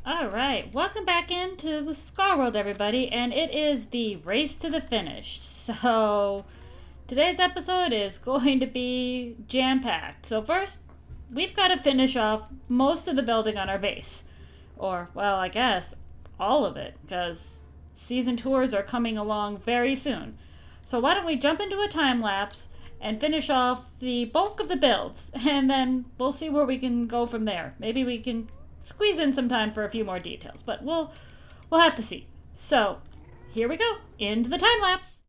All right, welcome back into Scarworld, everybody, and it is the race to the finish. So, today's episode is going to be jam-packed. So first, we've got to finish off most of the building on our base. Or, well, I guess, all of it, because season tours are coming along very soon. So why don't we jump into a time-lapse and finish off the bulk of the builds, and then we'll see where we can go from there. Maybe we can squeeze in some time for a few more details, but we'll have to see. So, here we go, into the time lapse.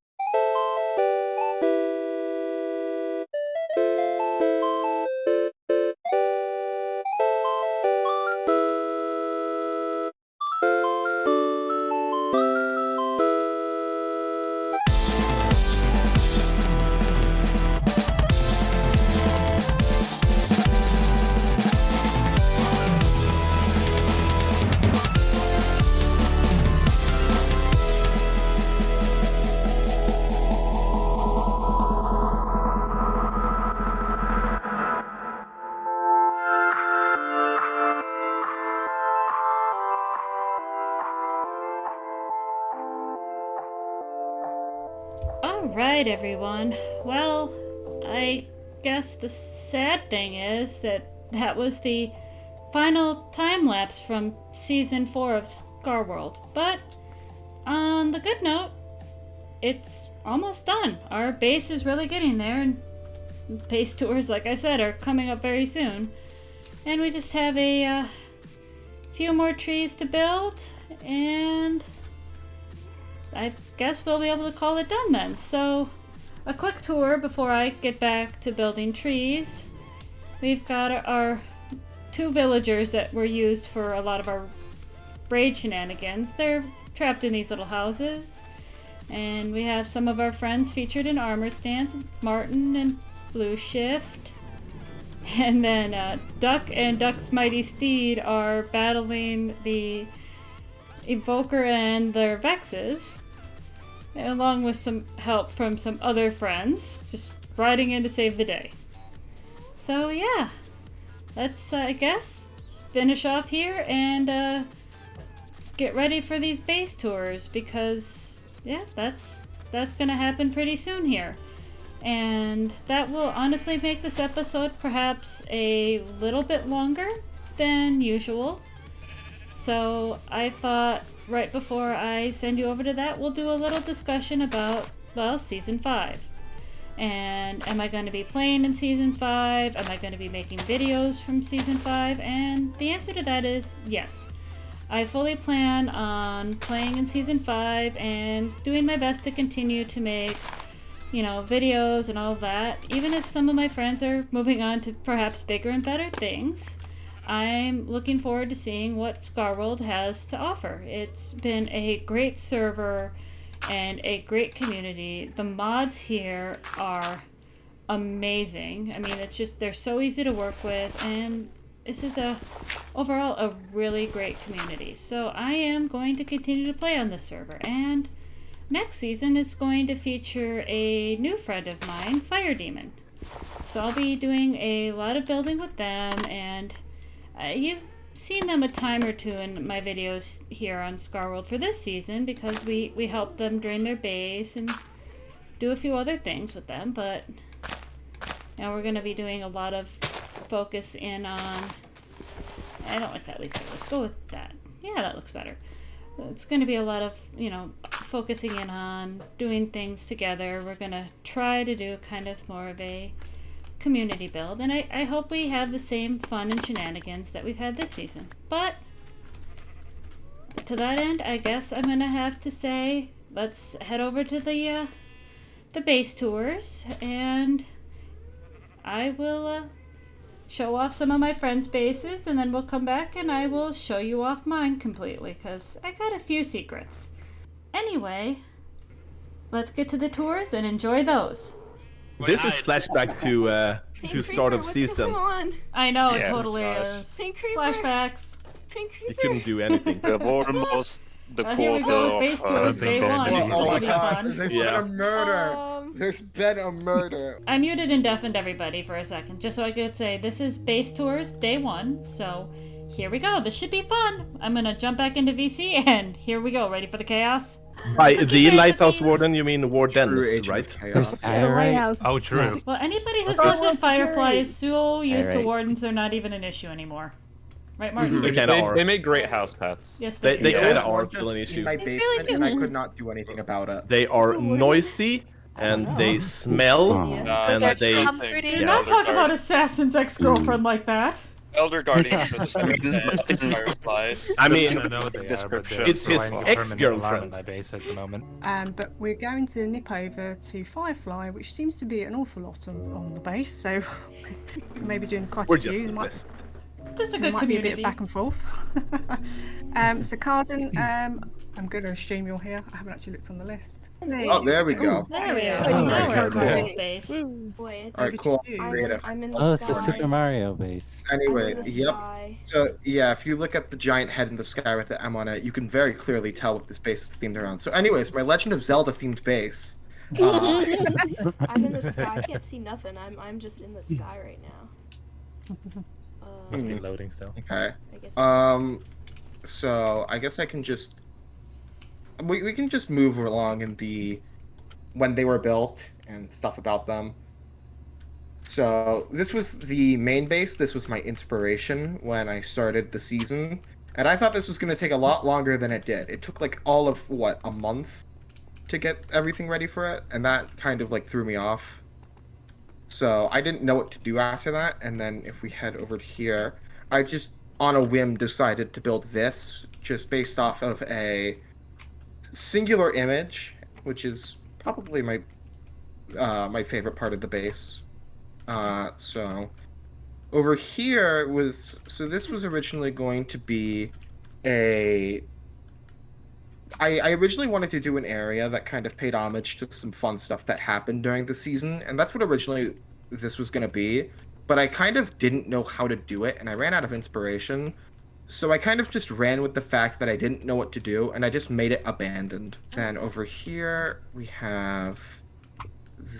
Alright, everyone. Well, I guess the sad thing is that was the final time lapse from season 4 of Scarworld. But on the good note, it's almost done. Our base is really getting there, and base tours, like I said, are coming up very soon. And we just have a few more trees to build, and I guess we'll be able to call it done then. So, a quick tour before I get back to building trees. We've got our 2 villagers that were used for a lot of our raid shenanigans. They're trapped in these little houses. And we have some of our friends featured in armor stands, Martin and Blue Shift. And then Duck and Duck's Mighty Steed are battling the Evoker and their Vexes, along with some help from some other friends, just riding in to save the day. So yeah, let's, I guess, finish off here and get ready for these base tours, because, yeah, that's gonna happen pretty soon here. And that will honestly make this episode perhaps a little bit longer than usual. So I thought right before I send you over to that, we'll do a little discussion about, well, Season 5. And am I going to be playing in Season 5? Am I going to be making videos from Season 5? And the answer to that is yes. I fully plan on playing in Season 5 and doing my best to continue to make, videos and all of that. Even if some of my friends are moving on to perhaps bigger and better things, I'm looking forward to seeing what Scarworld has to offer. It's been a great server and a great community. The mods here are amazing. I mean, they're so easy to work with, and this is overall a really great community. So I am going to continue to play on this server, and next season is going to feature a new friend of mine, Fire Demon. So I'll be doing a lot of building with them, and you've seen them a time or two in my videos here on Scarworld for this season, because we help them drain their base and do a few other things with them. But now we're going to be doing a lot of focus in on... I don't like that leaf there. Let's go with that. Yeah, that looks better. It's going to be a lot of, focusing in on doing things together. We're going to try to do kind of more of a community build, and I hope we have the same fun and shenanigans that we've had this season. But to that end, I guess I'm gonna have to say, let's head over to the base tours, and I will show off some of my friends' bases, and then we'll come back and I will show you off mine completely, because I got a few secrets. Anyway, let's get to the tours and enjoy those. This is flashback to start of season. I know, Yeah, it totally gosh. is. Pink Creeper. Flashbacks. Pink Creeper. You couldn't do anything. The almost the Here we quarter go with base tours, of day one. Big This Ben. will my be gosh, fun. there's Yeah. been a murder. There's been a murder. I muted and deafened everybody for a second, just so I could say this is base tours, day one. So here we go. This should be fun. I'm gonna jump back into VC, and here we go. Ready for the chaos? By Cookie the Raisin Lighthouse Cookies. Warden, you mean True Wardeness, agent right? of There's chaos. the lighthouse. Oh, true. Yes. Well, anybody who's Okay. lived in Firefly Yay. is so used to Alright. wardens, they're not even an issue anymore. Right, Martin? They kinda are. They make great house pets. Yes, They do. kinda always are were still an just issue. in my really basement, and I do. could not do anything about it. They are Is it warden? noisy, and they smell, Oh. Yeah. and That's they... comforting. Do Yeah. not talk about Assassin's ex-girlfriend like that. Elder Guardians was a Firefly. I mean, I know they are, but description. they're It's his providing a permanent ex-girlfriend. alarm in my base at the moment. But we're going to nip over to Firefly, which seems to be an awful lot on the base, so maybe doing quite we're a few. just There the might, best. Just a there good might be a community. bit of back and forth. So Carden, I'm going to assume you're here. I haven't actually looked on the list. Oh, there we go. There we are. Oh, now okay, we're cool. in space. Boy, it's, All right, cool. I'm Creative. I'm in the Oh, it's the sky. Super Mario base. Anyway, I'm in the yep. sky. So yeah, if you look at the giant head in the sky with the M on it, you can very clearly tell what this base is themed around. So, anyways, my Legend of Zelda themed base. I'm in the sky. I can't see nothing. I'm just in the sky right now. Must be loading still. Okay. I guess. So I guess I can just we can just move along in the when they were built and stuff about them. So this was the main base. This was my inspiration when I started the season, and I thought this was going to take a lot longer than it did. It took like all of what, a month to get everything ready for it, and that kind of like threw me off. So I didn't know what to do after that. And then if we head over to here, I just on a whim decided to build this just based off of a singular image, which is probably my my favorite part of the base. So over here was, so this was originally going to be a I originally wanted to do an area that kind of paid homage to some fun stuff that happened during the season, and that's what originally this was going to be, but I kind of didn't know how to do it, and I ran out of inspiration, so I kind of just ran with the fact that I didn't know what to do, and I just made it abandoned. Then over here, we have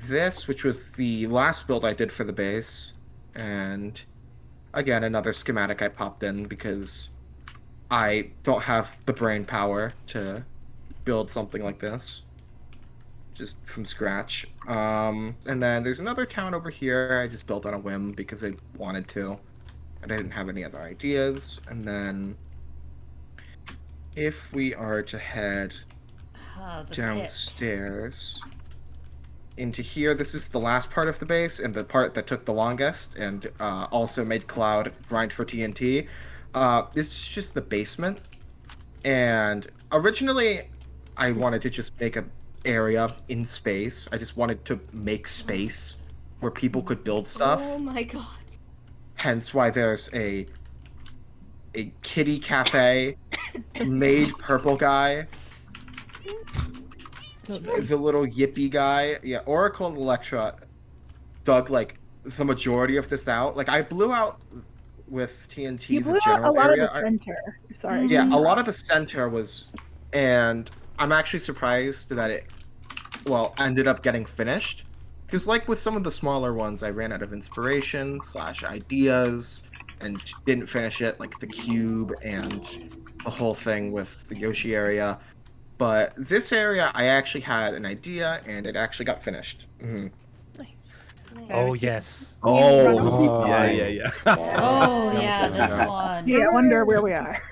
this, which was the last build I did for the base, and again, another schematic I popped in because I don't have the brain power to build something like this just from scratch. And then there's another town over here I just built on a whim because I wanted to, and I didn't have any other ideas. And then if we are to head Oh, the pit. downstairs into here, this is the last part of the base and the part that took the longest, and also made Cloud grind for TNT. This is just the basement, and originally I wanted to just make an area in space. I just wanted to make space where people could build stuff. Oh my god. Hence why there's a kitty cafe made purple guy, the little yippy guy. Yeah, Oracle and Electra dug like the majority of this out. Like I blew out with TNT You the blew out general a lot area. of the center. Sorry. Yeah, a lot of the center was, and I'm actually surprised that it, well, ended up getting finished. Because like with some of the smaller ones, I ran out of inspiration / ideas and didn't finish it, like the cube and the whole thing with the Yoshi area. But this area, I actually had an idea, and it actually got finished. Nice. Oh, yes. Oh, yeah. Oh, yeah, this one. Yeah, I wonder where we are.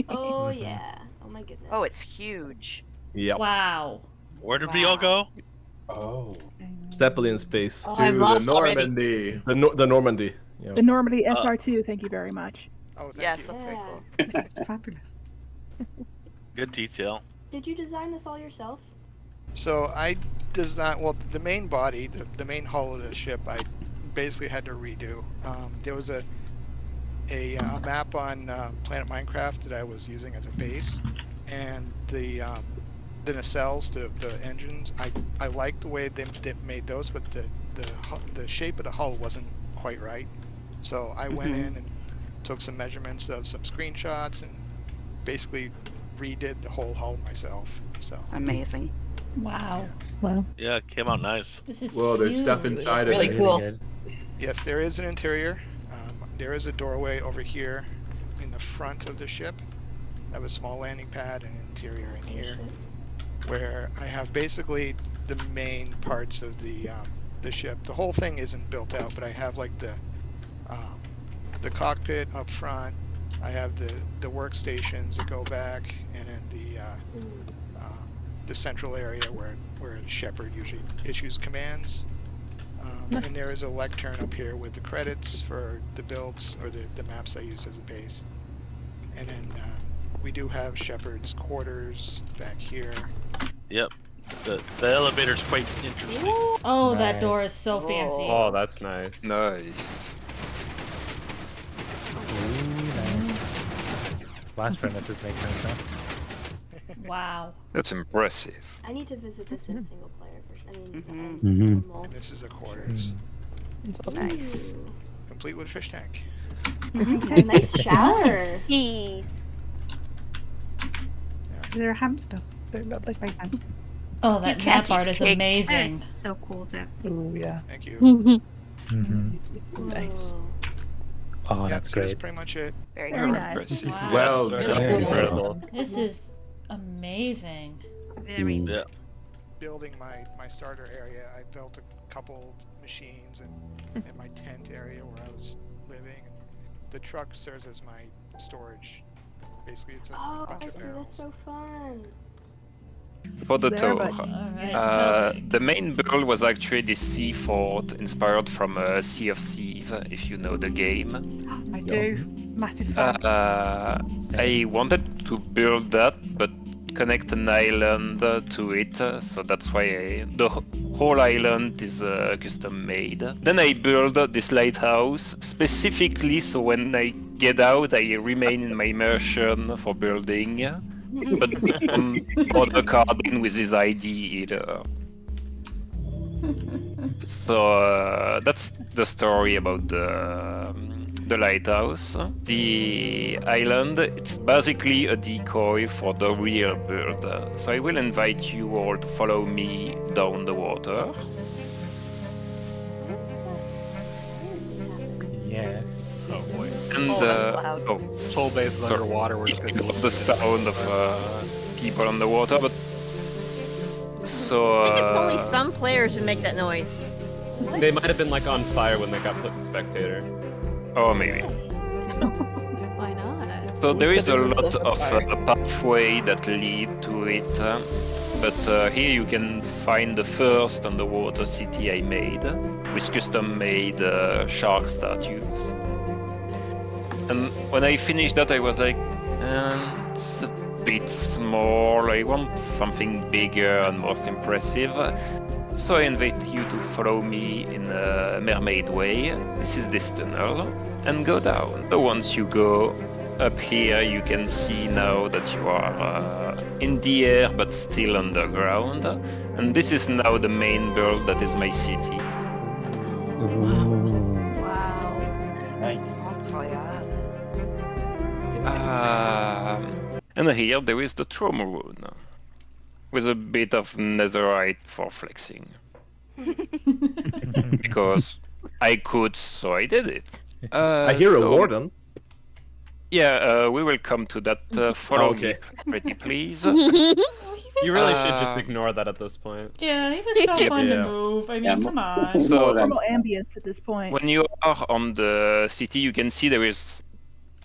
Oh yeah. Oh my goodness. Oh, it's huge. Yep. Wow. Where did we all go? Oh. Zeppelin space. Oh, To I've the lost already. Normandy. The Normandy. Yeah. The Normandy SR2, thank you very much. Oh, thank Yes, you. that's very Yeah. cool. It's fabulous. Good detail. Did you design this all yourself? So I designed, well, the main body, the main hull of the ship, I basically had to redo. There was a map on Planet Minecraft that I was using as a base, and the nacelles, the engines, I liked the way they made those, but the shape of the hull wasn't quite right. So I went in and took some measurements of some screenshots and basically redid the whole hull myself. So Amazing. Wow. Well, Yeah, it came out nice. This is Whoa, there's stuff huge. inside Really of it. good. yes, there is an interior. There is a doorway over here, in the front of the ship. I have a small landing pad and interior in here, where I have basically the main parts of the ship. The whole thing isn't built out, but I have like the cockpit up front. I have the workstations that go back, and then the central area where Shepard usually issues commands. And there is a lectern up here with the credits for the builds or the maps I use as a base. And then we do have Shepard's quarters back here. Yep. The elevator's quite interesting. Oh, that door is so fancy. Oh, that's nice. Nice. Blast furnaces make sense now. Wow. That's impressive. I need to visit this in single player for sure. I mean, normal. And this is the quarters. Nice. Complete with fish tank. Okay, nice shower. Jeez. Is there a hamster? Space hamster. Oh, that map art is amazing. That is so cool, Zach. Ooh, yeah. Thank you. Nice. Oh, Yeah, that's so that's great. pretty much it. Very nice. Wow. Well Very done. incredible. This is amazing. Very. Yeah. Building my starter area, I built a couple machines and my tent area where I was living. And the truck serves as my storage. Basically, it's a Oh, bunch I of see. barrels. That's so fun. For the There, tour, buddy. Alright. the main build was actually this sea fort inspired from Sea of Thieves, if you know the game. I do. Massive fan. I wanted to build that, but connect an island to it, so that's why the whole island is custom made. Then I build this lighthouse specifically so when I get out, I remain in my immersion for building. But other card in with his ID either. So that's the story about the lighthouse. The island, it's basically a decoy for the real build. So I will invite you all to follow me down the water. Yeah. Oh boy. And oh, This whole base is sorry. underwater. We're just gonna Because of the sound of people on the water, but so I think it's only some players who make that noise. They might have been like on fire when they got put in spectator. oh maybe. Why not? So there is a lot of pathway that lead to it, but here you can find the first underwater city I made with custom-made shark statues. And when I finished that, I was like, it's a bit small. I want something bigger and most impressive. So I invite you to follow me in a mermaid way. This is this tunnel, and go down. So once you go up here, you can see now that you are in the air but still underground. And this is now the main build that is my city. Wow. And here there is the throne room, with a bit of netherite for flexing. Because I could, so I did it. I hear a so- warden. Yeah, we will come to that. Follow Okay. me, pretty please. You really should just Uh, ignore that at this point. Yeah, he was so fun to Yeah. move. I mean, come on. So Total ambience at this point. when you are on the city, you can see there is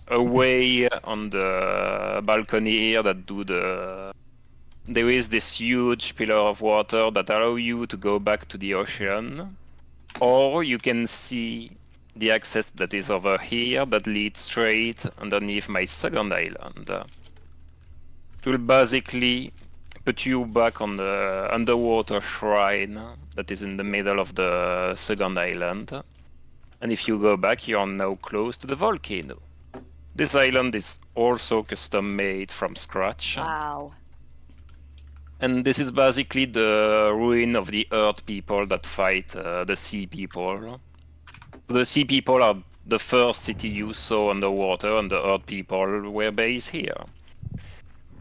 a way on the balcony here that do the. There is this huge pillar of water that allow you to go back to the ocean, or you can see the access that is over here that leads straight underneath my second island. It will basically put you back on the underwater shrine that is in the middle of the second island. And if you go back, you are now close to the volcano. This island is also custom made from scratch. Wow. And this is basically the ruin of the earth people that fight the sea people. The sea people are the first city you saw underwater, and the earth people were based here.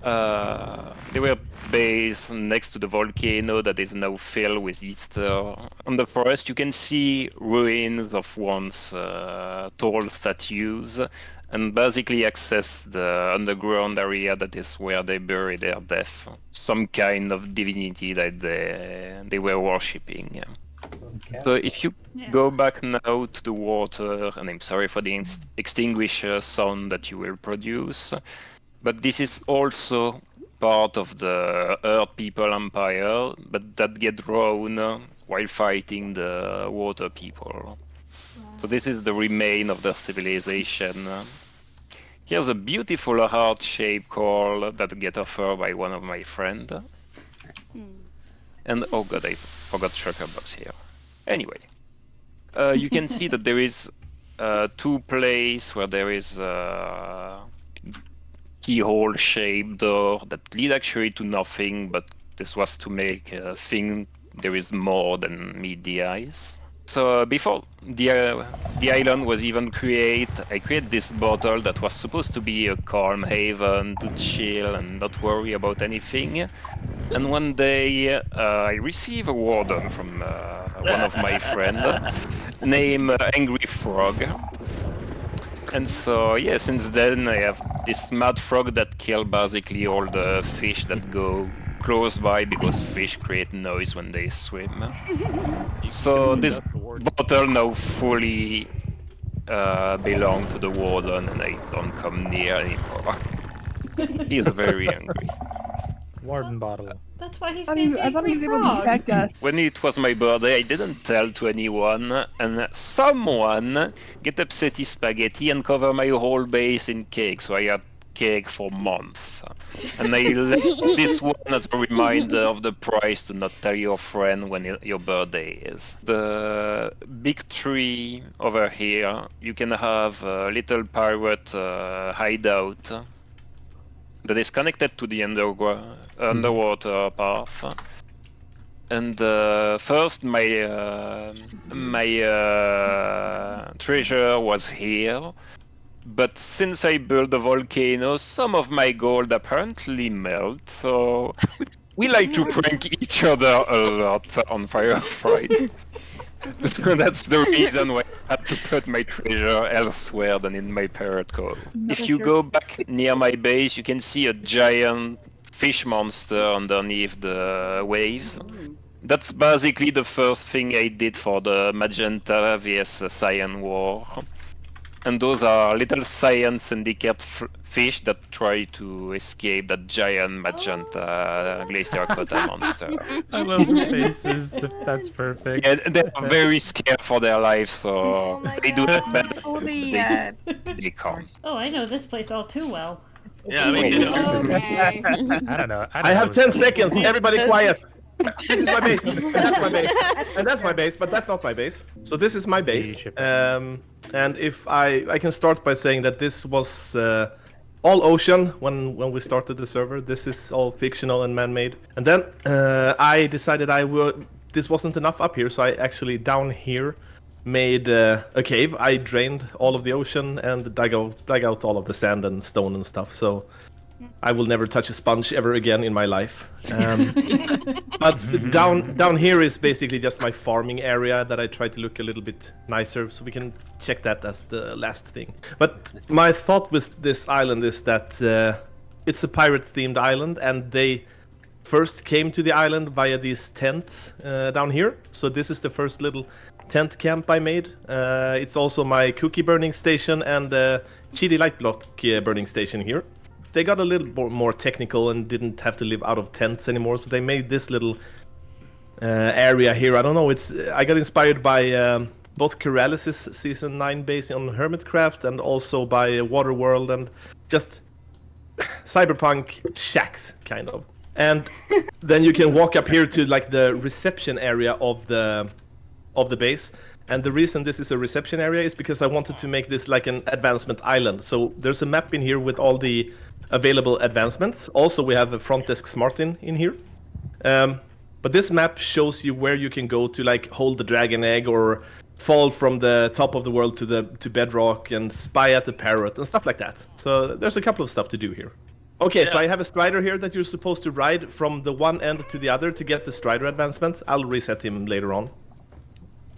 They were based next to the volcano that is now filled with Easter. On the forest, you can see ruins of once tall statues, and basically access the underground area that is where they bury their death. Some kind of divinity that they were worshipping. So if you go back now to the water, and I'm sorry for the extinguisher sound that you will produce, but this is also part of the Earth People Empire, but that get drawn while fighting the Water People. So this is the remain of their civilization. Here's a beautiful heart-shaped coral that get offered by one of my friends. And oh god, I forgot shulker box here. Anyway, you can see that there is two places where there is a keyhole-shaped door that lead actually to nothing, but this was to make a thing there is more than meet the eyes. So before the island was even created, I created this bottle that was supposed to be a calm haven to chill and not worry about anything. And one day I received a warden from one of my friends named Angry Frog. And so yeah, since then I have this mad frog that kills basically all the fish that go close by because fish create noise when they swim. So this bottle now fully belongs to the warden and I don't come near anymore. He is very angry. Warden bottle. That's why he's I named thought Angry he was able to Frog. protect us. When it was my birthday, I didn't tell to anyone, and someone get upsetty spaghetti and cover my whole base in cake, so I had cake for months. And I left this one as a reminder of the price to not tell your friend when your birthday is. The big tree over here, you can have a little pirate hideout that is connected to the underwater path. And first my treasure was here, but since I built a volcano, some of my gold apparently melt, so we like to prank each other a lot on Fire Friday. So that's the reason why I had to put my treasure elsewhere than in my parrot cove. If you go back near my base, you can see a giant fish monster underneath the waves. That's basically the first thing I did for the Magenta vs Cyan War. And those are little Cyan syndicate fish that try to escape that giant Magenta glacier quota monster. I love the faces. That's perfect. Yeah, they're very scared for their lives, so they do that bad. For the They can't. Oh, I know this place all too well. Yeah, me too. Okay. I don't know. I have 10 seconds. Everybody quiet. This is my base, and that's my base, and that's my base, but that's not my base. So this is my base, and if I can start by saying that this was all ocean when we started the server. This is all fictional and man-made. And then I decided this wasn't enough up here, so I actually down here made a cave. I drained all of the ocean and dug out all of the sand and stone and stuff. So I will never touch a sponge ever again in my life. But down here is basically just my farming area that I try to look a little bit nicer, so we can check that as the last thing. But my thought with this island is that it's a pirate-themed island, and they first came to the island via these tents down here. So this is the first little tent camp I made. It's also my cookie burning station and chili light block burning station here. They got a little more technical and didn't have to live out of tents anymore, so they made this little area here. I don't know, I got inspired by both Corrales' Season 9 base on Hermitcraft and also by Waterworld and just cyberpunk shacks, kind of. And then you can walk up here to like the reception area of the base. And the reason this is a reception area is because I wanted to make this like an advancement island. So there's a map in here with all the available advancements. Also, we have a front desk smart in here. But this map shows you where you can go to like hold the dragon egg or fall from the top of the world to bedrock and spy at the parrot and stuff like that. So there's a couple of stuff to do here. Okay, so I have a strider here that you're supposed to ride from the one end to the other to get the strider advancement. I'll reset him later on.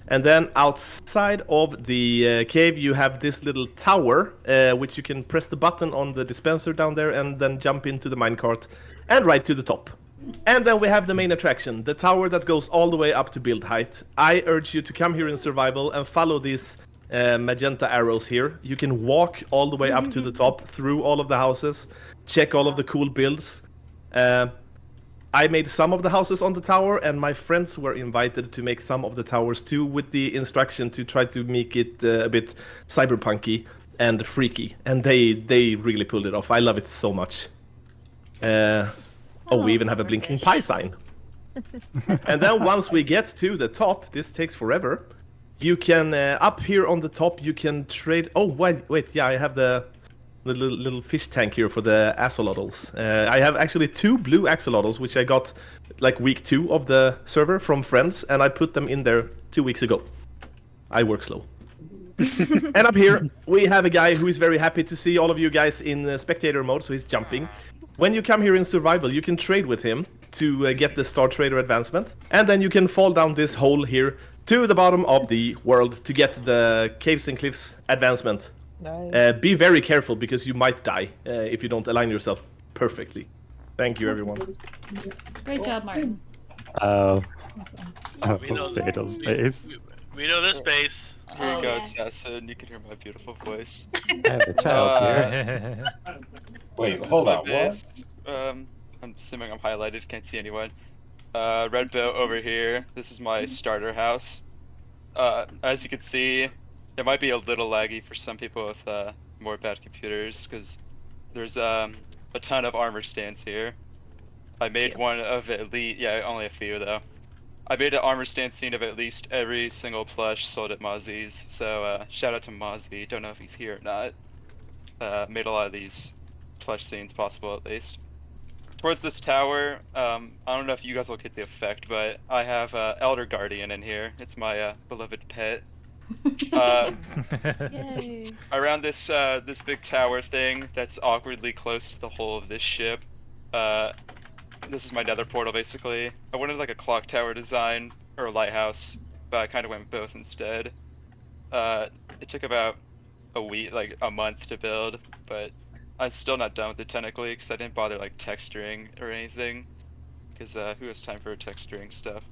And then outside of the cave, you have this little tower, which you can press the button on the dispenser down there and then jump into the minecart and right to the top. And then we have the main attraction, the tower that goes all the way up to build height. I urge you to come here in survival and follow these magenta arrows here. You can walk all the way up to the top, through all of the houses, check all of the cool builds. I made some of the houses on the tower, and my friends were invited to make some of the towers too, with the instruction to try to make it a bit cyberpunky and freaky. And they really pulled it off. I love it so much. We even have a blinking pie sign. And then once we get to the top, this takes forever. You can up here on the top, you can trade. Oh wait, yeah, I have the little fish tank here for the axolotls. I have actually 2 blue axolotls, which I got like week 2 of the server from friends, and I put them in there 2 weeks ago. I work slow. And up here, we have a guy who is very happy to see all of you guys in spectator mode, so he's jumping. When you come here in survival, you can trade with him to get the Star Trader advancement, and then you can fall down this hole here to the bottom of the world to get the Caves and Cliffs advancement. Nice. Be very careful, because you might die if you don't align yourself perfectly. Thank you, everyone. Great job, Martin. Fatal space. We know this space. Here you go, Assassin. You can hear my beautiful voice. I have a child here. Wait, hold on, what? I'm assuming I'm highlighted, can't see anyone. Red boat over here. This is my starter house. As you can see, it might be a little laggy for some people with more bad computers, because there's a ton of armor stands here. I made one of at least, yeah, only a few though. I made an armor stand scene of at least every single plush sold at Mozzie's, so shout out to Mozzie. Don't know if he's here or not. Made a lot of these plush scenes possible, at least. Towards this tower, I don't know if you guys will get the effect, but I have Elder Guardian in here. It's my beloved pet. Around this this big tower thing that's awkwardly close to the hull of this ship. This is my nether portal, basically. I wanted like a clock tower design or a lighthouse, but I kind of went with both instead. It took about a week, like a month to build, but I'm still not done with it technically because I didn't bother like texturing or anything. Because who has time for texturing stuff?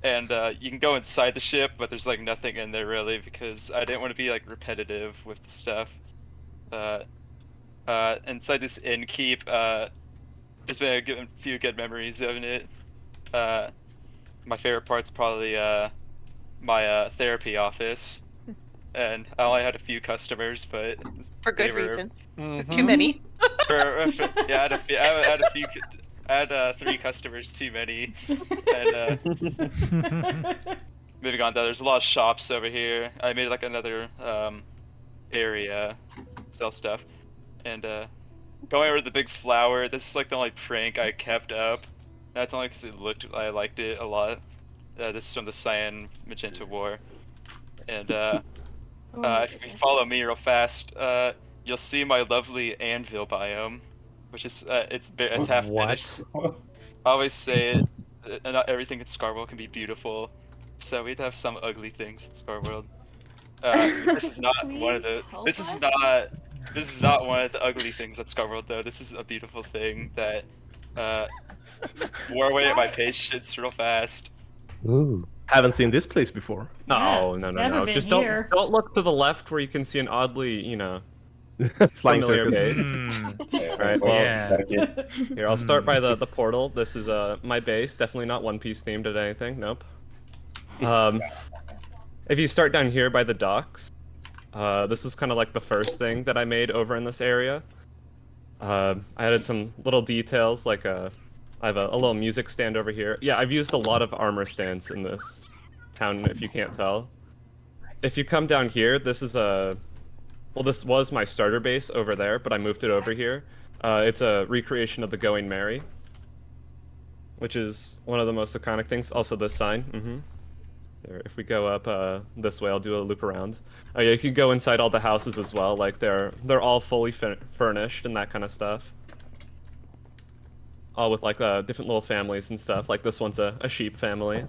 And you can go inside the ship, but there's like nothing in there really because I didn't want to be like repetitive with the stuff. Inside this inn keep, there's been a few good memories of it. My favorite part's probably my therapy office, and I only had a few customers, but for good reason. Too many. Yeah, I had 3 customers too many. And moving on though, there's a lot of shops over here. I made like another area, sell stuff, and going over to the big flower. This is like the only prank I kept up. That's only because I liked it a lot. This is from the Cyan Magenta War, and if you follow me real fast, you'll see my lovely anvil biome, which is it's half finished. I always say it. Not everything in Scarworld can be beautiful, so we'd have some ugly things in Scarworld. This is not one of the. This is not one of the ugly things at Scarworld though. This is a beautiful thing that wore away at my patience real fast. Ooh. Haven't seen this place before. No. Just don't look to the left where you can see an oddly, flying familiar circus. base. Right. Well, here I'll start by the portal. This is my base. Definitely not One Piece themed at anything. Nope. If you start down here by the docks, this was kind of like the first thing that I made over in this area. I added some little details, like I have a little music stand over here. Yeah, I've used a lot of armor stands in this town, if you can't tell. If you come down here, this is well, this was my starter base over there, but I moved it over here. It's a recreation of the Going Merry, which is one of the most iconic things. Also this sign. There, if we go up this way, I'll do a loop around. Oh yeah, you can go inside all the houses as well. Like they're all fully furnished and that kind of stuff. All with like different little families and stuff. Like this one's a sheep family.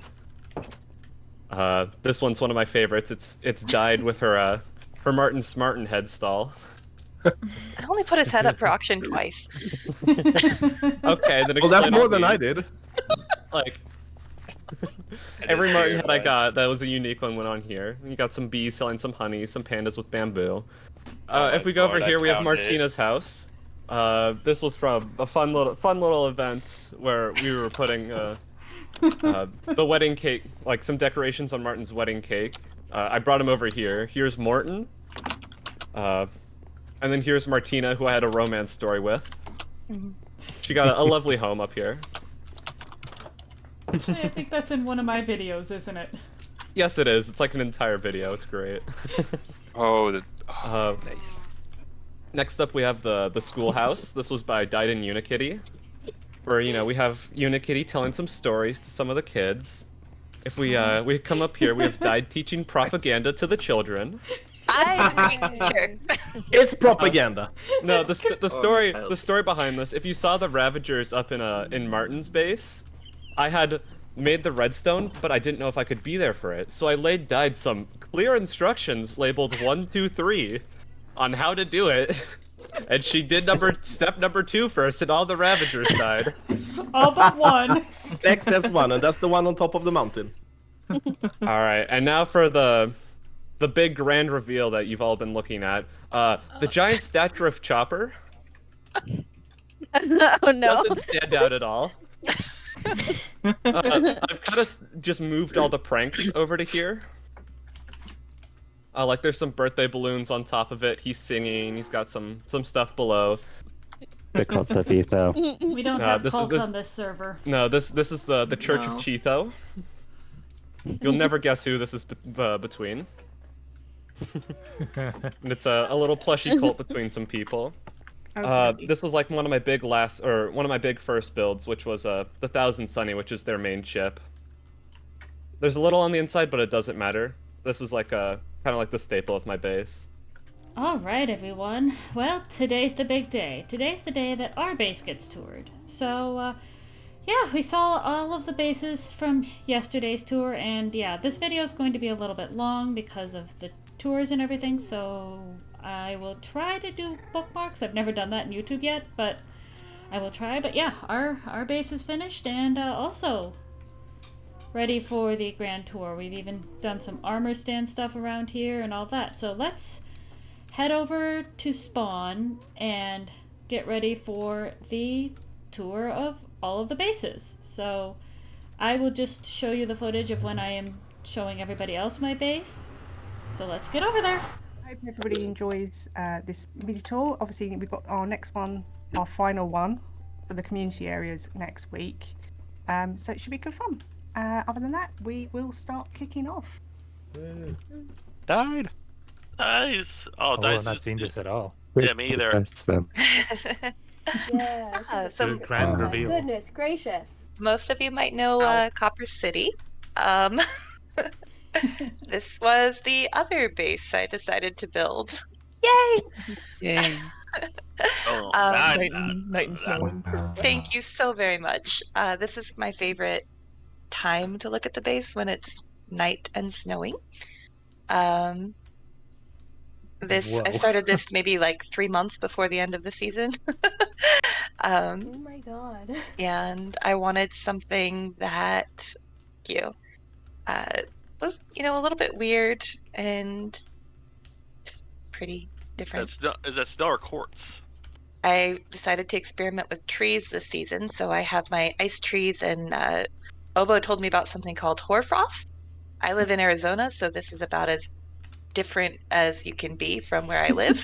This one's one of my favorites. It's dyed with her Martin Smartin head stall. I only put his head up for auction twice. Okay, then Well, that's explain more all than I these. did. Like It every is Martin weird, head I but- got that was a unique one went on here. You got some bees selling some honey, some pandas with bamboo. Oh If my we go over lord, I here, we have found it. Martina's house. This was from a fun little event where we were putting the wedding cake, like some decorations on Martin's wedding cake. I brought him over here. Here's Morton. And then here's Martina, who I had a romance story with. She got a lovely home up here. Actually, I think that's in one of my videos, isn't it? Yes, it is. It's like an entire video. It's great. Nice. Next up, we have the schoolhouse. This was by Dyed in Unikitty, where we have Unikitty telling some stories to some of the kids. If we come up here, we have Dyed teaching propaganda to the children. I'm a teacher. It's propaganda. No, the story behind this. If you saw the Ravagers up in Martin's base, I had made the redstone, but I didn't know if I could be there for it. So I laid Dyed some clear instructions labeled 1, 2, 3 on how to do it. And she did step number 2 first, and all the Ravagers died. All but one. Except one, and that's the one on top of the mountain. Alright, and now for the big grand reveal that you've all been looking at. The giant statue of Chopper Oh no. doesn't stand out at all. I've kind of just moved all the pranks over to here. Like there's some birthday balloons on top of it. He's singing. He's got some stuff below. The cult of Etho. We don't have cults on this server. No, this is the Church of Chitho. You'll never guess who this is between. And it's a little plushy cult between some people. This was like one of my big first builds, which was the 1000 Sunny, which is their main chip. There's a little on the inside, but it doesn't matter. This is like kind of like the staple of my base. Alright, everyone. Well, today's the big day. Today's the day that our base gets toured. So, yeah, we saw all of the bases from yesterday's tour, and yeah, this video is going to be a little bit long because of the tours and everything, so I will try to do bookmarks. I've never done that in YouTube yet, but I will try. But yeah, our base is finished, and also ready for the grand tour. We've even done some armor stand stuff around here and all that. So let's head over to spawn and get ready for the tour of all of the bases. So I will just show you the footage of when I am showing everybody else my base. So let's get over there. I hope everybody enjoys this mini tour. Obviously, we've got our next one, our final one for the community areas next week. So it should be good fun. Other than that, we will start kicking off. Died. Nice. Oh, Oh, nice. I've not seen this at all. Yeah, me either. That's them. Yeah, this is So Grand oh my reveal. goodness gracious. most of you might know Copper City. This was the other base I decided to build. Yay! Yay. Oh, Night and snowing. Thank you so very much. This is my favorite time to look at the base, when it's night and snowing. I Whoa. started this maybe like 3 months before the end of the season. Oh my god. And I wanted something that was a little bit weird and just pretty different. Is that snow or quartz? I decided to experiment with trees this season, so I have my ice trees, and Obo told me about something called hoarfrost. I live in Arizona, so this is about as different as you can be from where I live.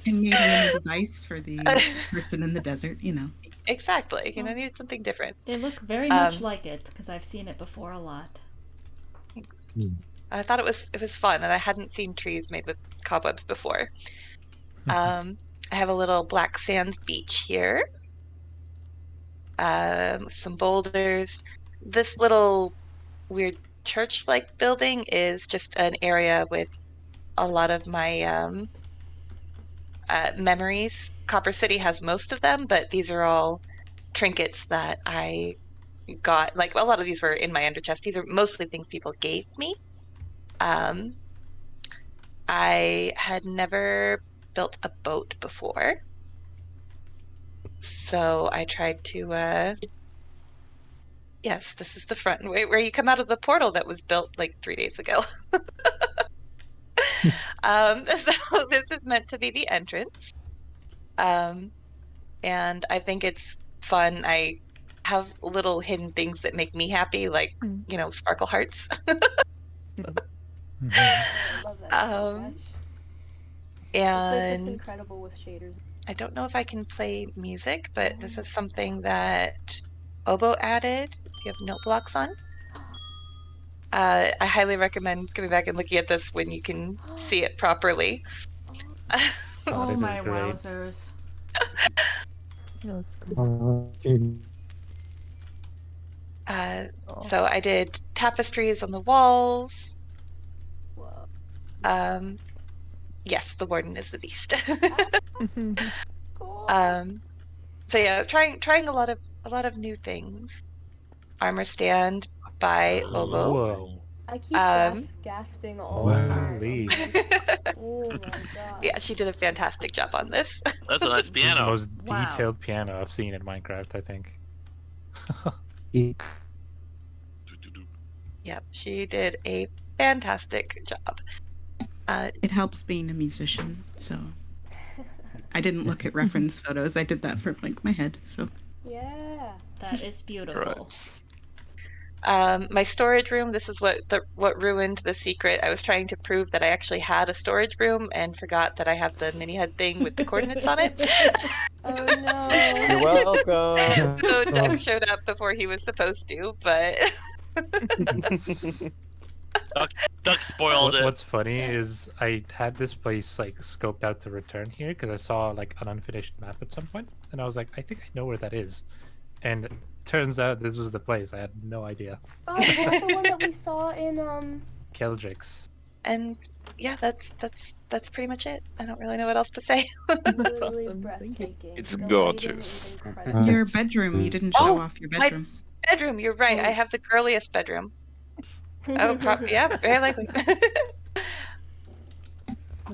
Canadian advice for the person in the desert, Exactly. I needed something different. They look very much like it, because I've seen it before a lot. I thought it was fun, and I hadn't seen trees made with cobwebs before. I have a little black sands beach here. Some boulders. This little weird church-like building is just an area with a lot of my memories. Copper City has most of them, but these are all trinkets that I got, like a lot of these were in my under chest. These are mostly things people gave me. I had never built a boat before, so I tried to. Yes, this is the front where you come out of the portal that was built like 3 days ago. So this is meant to be the entrance. And I think it's fun. I have little hidden things that make me happy, like, sparkle hearts. I love that so much. This place looks And incredible with shaders. I don't know if I can play music, but this is something that Obo added. If you have note blocks on. I highly recommend coming back and looking at this when you can see it properly. Oh my wowzers. No, it's cool. So I did tapestries on the walls. Yes, the warden is the beast. So yeah, trying a lot of new things. Armor stand by Obo. Whoa. I keep gasping all the time. Holy. Oh my god. Yeah, she did a fantastic job on this. That's a nice This is the piano. most Wow. detailed piano I've seen in Minecraft, I think. Yep, she did a fantastic job. It helps being a musician, so I didn't look at reference photos. I did that for like my head. So Yeah. That is beautiful. My storage room. This is what ruined the secret. I was trying to prove that I actually had a storage room and forgot that I have the mini HUD thing with the coordinates on it. Oh no. You're welcome. So Doug showed up before he was supposed to, but Duck spoiled it. What's funny is I had this place like scoped out to return here because I saw like an unfinished map at some point, and I was like, I think I know where that is, and turns out this was the place. I had no idea. Oh, is that the one that we saw in Keldrix. and yeah, that's pretty much it. I don't really know what else to say. literally breathtaking. It's The gorgeous. lighting is incredible. your bedroom, you didn't show off your my bedroom. bedroom. You're right. I have the girliest bedroom. Oh, yeah, very likely.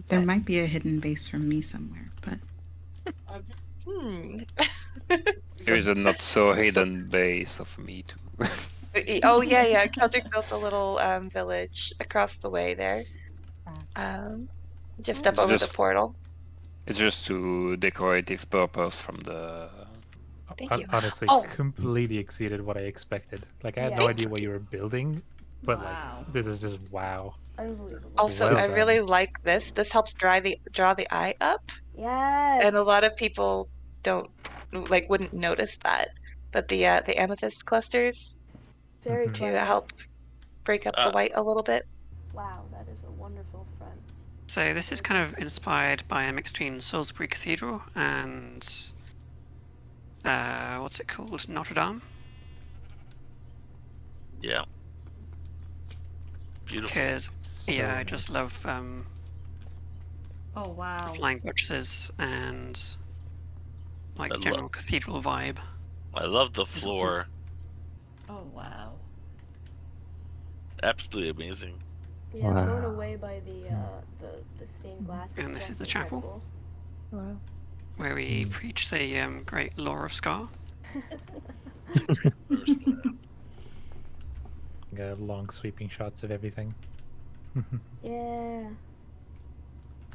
There might be a hidden base from me somewhere, but There is a not so hidden base of me too. Oh yeah. Keldrick built a little village across the way there. Just up It's over the just- portal. It's just to decorative purpose from the. Thank you. Honestly, Oh. completely exceeded what I expected. Like I had no Yeah. idea what you were building, but Wow. like this is just wow. Unbelievable. Also, Well I done. really like this. This helps draw the eye up, Yes. and a lot of people wouldn't notice that. But the amethyst clusters Very Mhm. to clever. help break up the white a little bit. Wow, that is a wonderful front. So this is kind of inspired by a mix between Salisbury Cathedral and what's it called? Notre Dame. Yeah. Beautiful. Because yeah, I nice. just love Oh wow. flying buttresses and like I the general cathedral vibe. I love the It's awesome. floor. Oh wow. Absolutely amazing. Yeah, I'm blown Wow. away by the stained glass. And this just is the chapel. incredible. Wow. Where we preach the great lore of Scar. Long sweeping shots of everything. Yeah.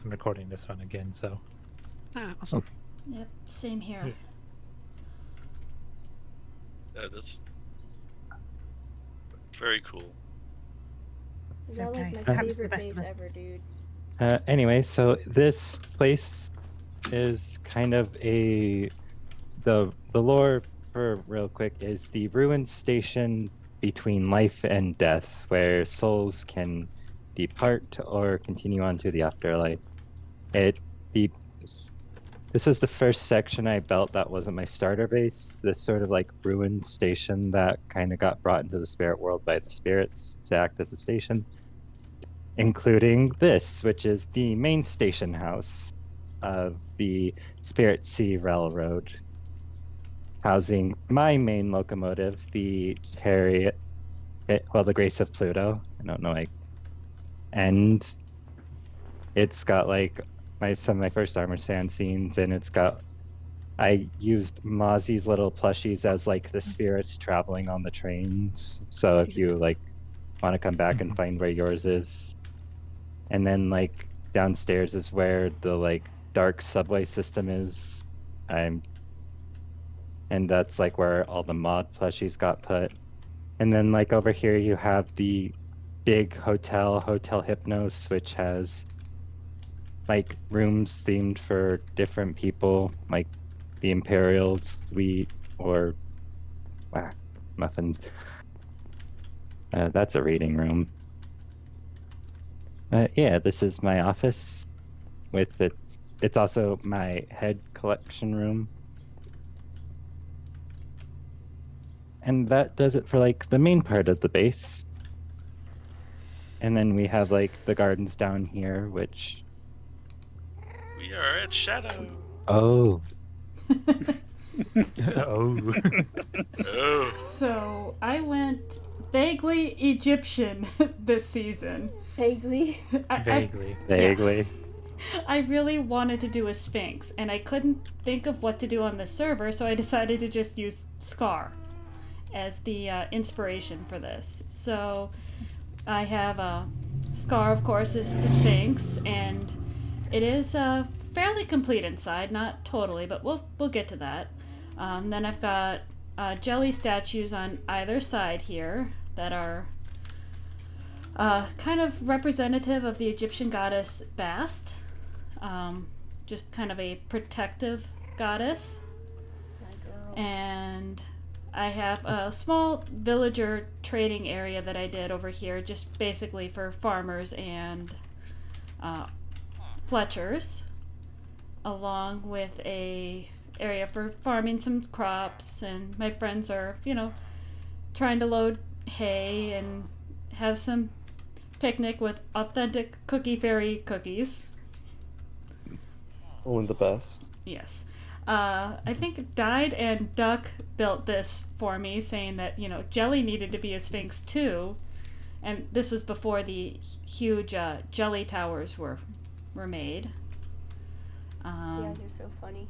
I'm recording this one again, so Ah, awesome. Yep. Same here. Yeah, that's very cool. Is that like my Perhaps the favorite best base of us. ever, dude? Anyway, so this place is kind of the lore for real quick is the ruined station between life and death, where souls can depart or continue on to the afterlife. This was the first section I built that wasn't my starter base. This sort of like ruined station that kind of got brought into the spirit world by the spirits to act as a station, including this, which is the main station house of the Spirit Sea Railroad. housing my main locomotive, the chariot, the Grace of Pluto. I don't know, and it's got like some of my first armor stand scenes, and I used Mozzie's little plushies as like the spirits traveling on the trains. So if you like want to come back and find where yours is, and then like downstairs is where the like dark subway system is. And that's like where all the mod plushies got put. And then like over here you have the big Hotel Hypnos, which has like rooms themed for different people, like the Imperial Suite or muffins. That's a reading room. Yeah, this is my office. It's also my head collection room. And that does it for like the main part of the base. And then we have like the gardens down here, which... We are at Shadow. Oh. Oh. Oh. So I went vaguely Egyptian this season. Vaguely? Vaguely. I really wanted to do a Sphinx, and I couldn't think of what to do on the server, so I decided to just use Scar as the inspiration for this. So I have Scar, of course, is the Sphinx, and it is fairly complete inside, not totally, but we'll get to that. Then I've got jelly statues on either side here that are kind of representative of the Egyptian goddess Bast. Just kind of a protective goddess. And I have a small villager trading area that I did over here, just basically for farmers and Fletchers, along with a area for farming some crops, and my friends are, trying to load hay and have some picnic with authentic Cookie Fairy cookies. Oh, and the best. Yes. I think Died and Duck built this for me, saying that, Jelly needed to be a Sphinx too. And this was before the huge jelly towers were made. You guys are so funny.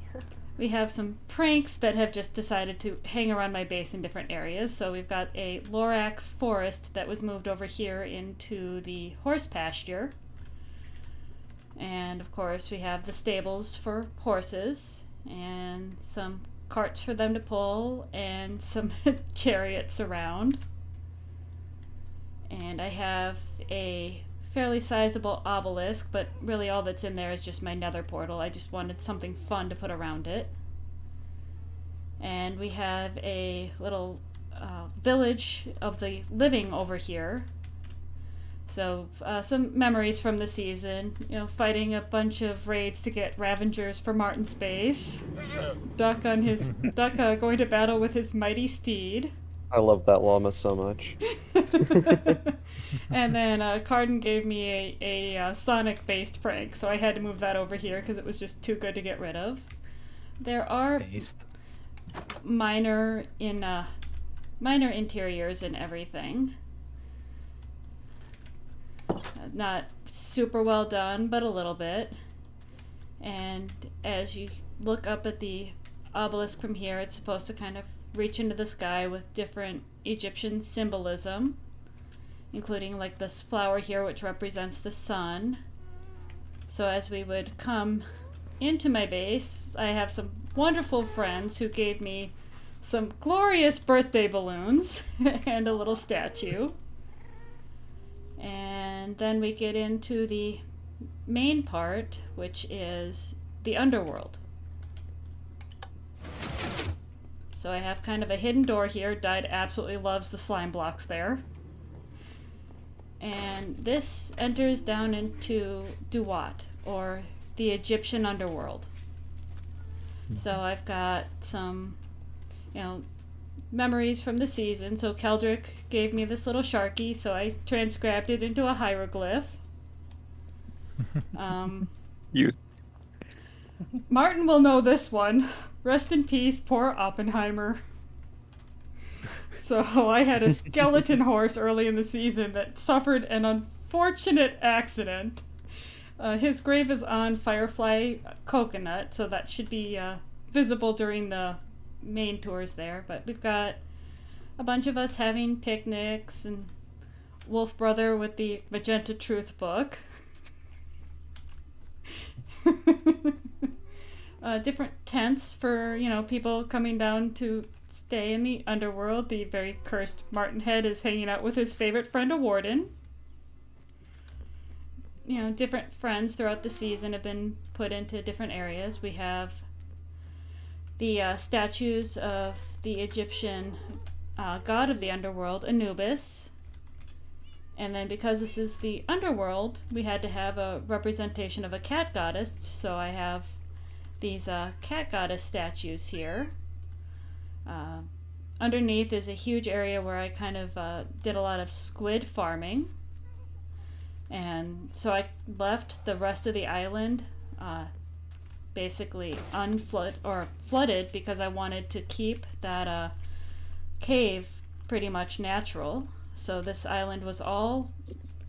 We have some pranks that have just decided to hang around my base in different areas. So we've got a Lorax forest that was moved over here into the horse pasture. And of course we have the stables for horses and some carts for them to pull and some chariots around. And I have a fairly sizable obelisk, but really all that's in there is just my nether portal. I just wanted something fun to put around it. And we have a little village of the living over here. So some memories from the season, fighting a bunch of raids to get Ravengers for Martin's base. Duck going to battle with his mighty steed. I love that llama so much. And then Carden gave me a Sonic-based prank, so I had to move that over here because it was just too good to get rid of. There are minor interiors and everything. Not super well done, but a little bit. And as you look up at the obelisk from here, it's supposed to kind of reach into the sky with different Egyptian symbolism, including like this flower here, which represents the sun. So as we would come into my base, I have some wonderful friends who gave me some glorious birthday balloons and a little statue. And then we get into the main part, which is the underworld. So I have kind of a hidden door here. Died absolutely loves the slime blocks there. And this enters down into Duat, or the Egyptian underworld. So I've got some, memories from the season. So Keldrick gave me this little sharky, so I transcribed it into a hieroglyph. You. Martin will know this one. Rest in peace, poor Oppenheimer. So I had a skeleton horse early in the season that suffered an unfortunate accident. His grave is on Firefly Coconut, so that should be visible during the main tours there. But we've got a bunch of us having picnics, and Wolf Brother with the Magenta Truth book. Different tents for, people coming down to stay in the underworld. The very cursed Martinhead is hanging out with his favorite friend, a warden. Different friends throughout the season have been put into different areas. We have the statues of the Egyptian god of the underworld, Anubis. And then because this is the underworld, we had to have a representation of a cat goddess. So I have these cat goddess statues here. Underneath is a huge area where I kind of did a lot of squid farming. And so I left the rest of the island basically flooded because I wanted to keep that cave pretty much natural. So this island was all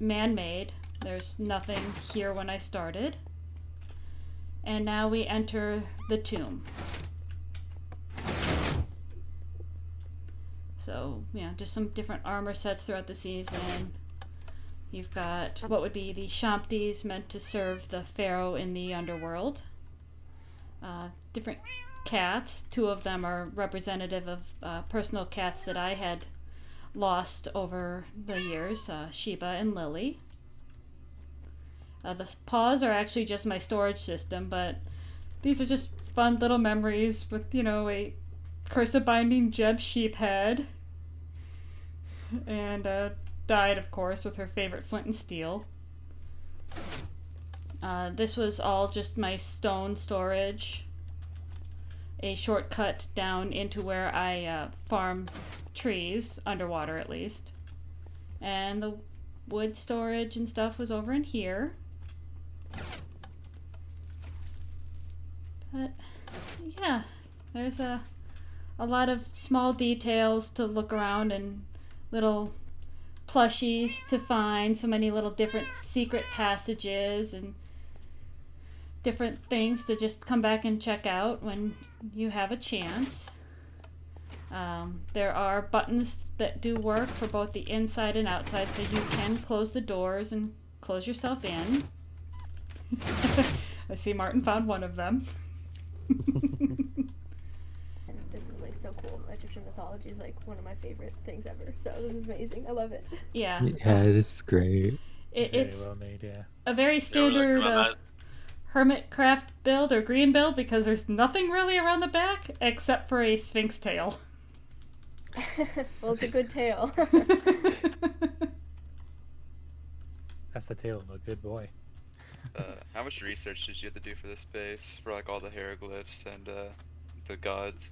man-made. There's nothing here when I started. And now we enter the tomb. So, just some different armor sets throughout the season. You've got what would be the Shamtis, meant to serve the pharaoh in the underworld. Different cats. 2 of them are representative of personal cats that I had lost over the years, Sheba and Lily. The paws are actually just my storage system, but these are just fun little memories with, a cursive binding Jeb sheephead. And died, of course, with her favorite flint and steel. This was all just my stone storage. A shortcut down into where I farm trees, underwater at least. And the wood storage and stuff was over in here. But, yeah, there's a lot of small details to look around and little plushies to find, so many little different secret passages and different things to just come back and check out when you have a chance. There are buttons that do work for both the inside and outside, so you can close the doors and close yourself in. I see Martin found one of them. This is so cool. Egyptian mythology is one of my favorite things ever. So this is amazing. I love it. Yeah. Yeah, this is great. It's well made, yeah. a very standard hermit craft build or green build because there's nothing really around the back except for a sphinx tail. Well, it's a good tail. That's the tail of a good boy. How much research did you have to do for this base, for all the hieroglyphs and the gods?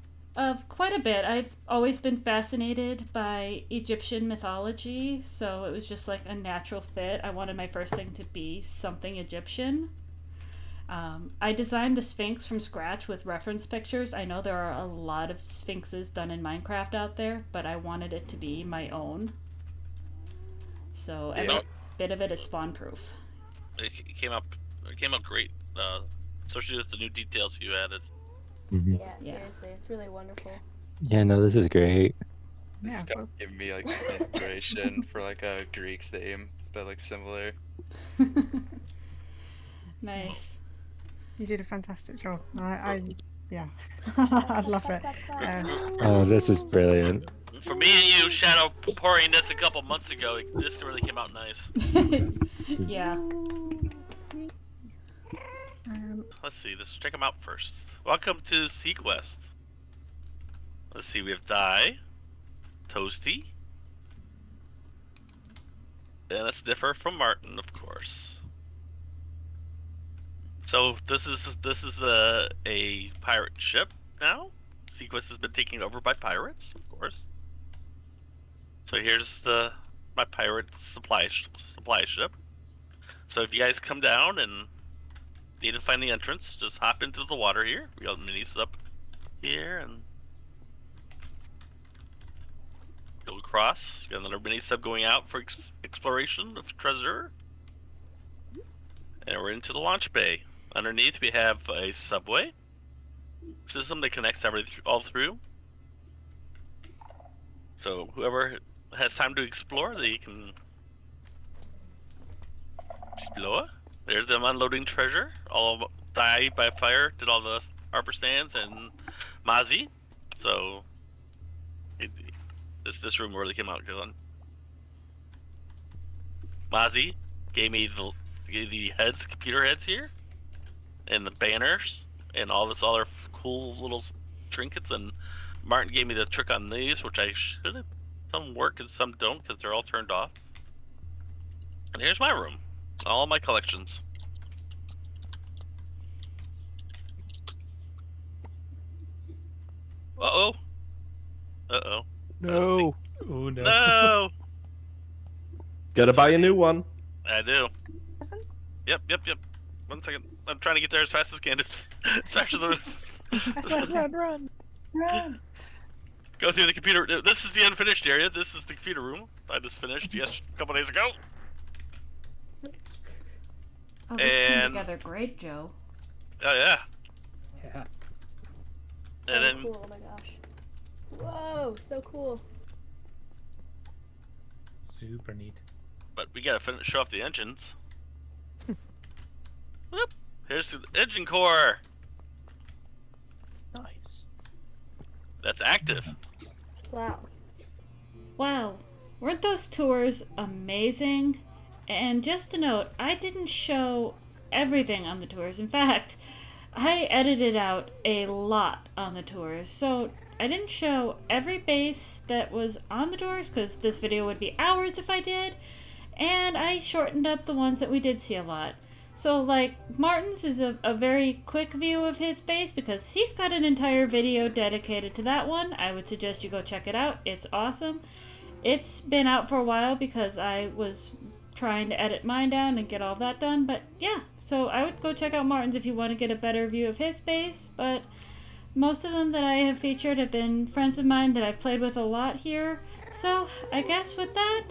Quite a bit. I've always been fascinated by Egyptian mythology, so it was just a natural fit. I wanted my first thing to be something Egyptian. I designed the Sphinx from scratch with reference pictures. I know there are a lot of Sphinxes done in Minecraft out there, but I wanted it to be my own. So every bit of it is spawn-proof. It came up great, especially with the new details you added. Mm-hmm. Yeah, seriously, it's really wonderful. Yeah, no, this is great. This is kind of giving me inspiration for a Greek theme, but similar. Nice. You did a fantastic job. Yeah, I love it. Oh, this is brilliant. For me and you, Shadow, pouring this a couple months ago, this really came out nice. Yeah. Let's see, let's check them out first. Welcome to Sequest. Let's see, we have Dai, Toasty, and that's different from Martin, of course. So this is a pirate ship now. Sequest has been taken over by pirates, of course. So here's my pirate supply ship. So if you guys come down and need to find the entrance, just hop into the water here. We got minis up here and go across. You got another mini sub going out for exploration of treasure. And we're into the launch bay. Underneath we have a subway system that connects all through. So whoever has time to explore, they can explore. There's them unloading treasure. All died by fire, did all the arbor stands and Mazi. So this room really came out good. Mazi gave me the heads, computer heads here, and the banners, and all this other cool little trinkets. And Martin gave me the trick on these, which I should have. Some work and some don't because they're all turned off. And here's my room, all my collections. Uh-oh. Uh-oh. No. Oh no. No. Gotta buy a new one. I do. Yep. 1 second. I'm trying to get there as fast as I can. It's faster than Run. Go through the computer. This is the unfinished area. This is the computer room. I just finished a couple days ago. Oh, this came together great, Joe. Oh yeah. So And then cool, oh my gosh. Whoa, so cool. Super neat. But we gotta show off the engines. Whoop! Here's the engine core. Nice. That's active. Wow. Wow, weren't those tours amazing? And just a note, I didn't show everything on the tours. In fact, I edited out a lot on the tours. So I didn't show every base that was on the tours because this video would be hours if I did. And I shortened up the ones that we did see a lot. So like Martin's is a very quick view of his base because he's got an entire video dedicated to that one. I would suggest you go check it out. It's awesome. It's been out for a while because I was trying to edit mine down and get all that done. But yeah, so I would go check out Martin's if you want to get a better view of his base. But most of them that I have featured have been friends of mine that I've played with a lot here. So I guess with that,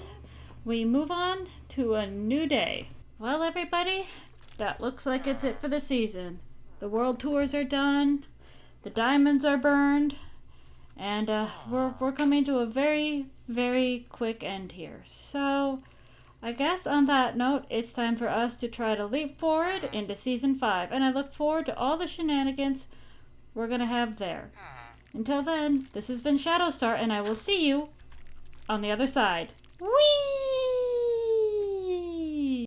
we move on to a new day. Well, everybody, that looks like it's it for the season. The world tours are done, the diamonds are burned, and we're coming to a very, very quick end here. So I guess on that note, it's time for us to try to leap forward into Season 5, and I look forward to all the shenanigans we're gonna have there. Until then, this has been Shadowstar, and I will see you on the other side. Whee!